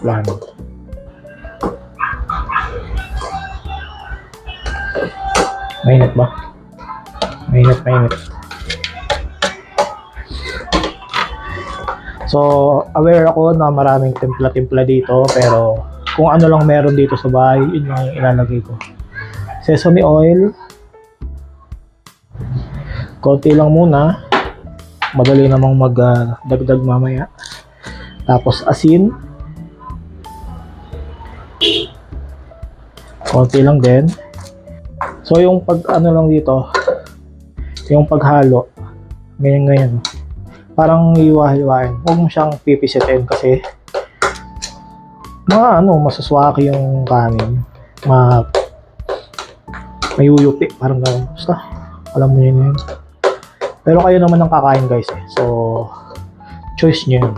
Plan. Mainit ba? Mainit. So, aware ako na maraming timpla-timpla dito, pero kung ano lang meron dito sa bahay, yun lang yung ilalagay ko. Sesame oil. Konti lang muna. Madali namang magdagdag mamaya. Tapos asin. Konti lang din. So yung pag ano lang dito, yung paghalo, ganyan. Parang hiwa-hiwain. Huwag mo siyang pipisitin kasi masuswaki yung kanin. Mayuyupi, parang gano'n. Basta, alam mo yun. Pero kayo naman ang kakain guys eh. So, choice nyo yun.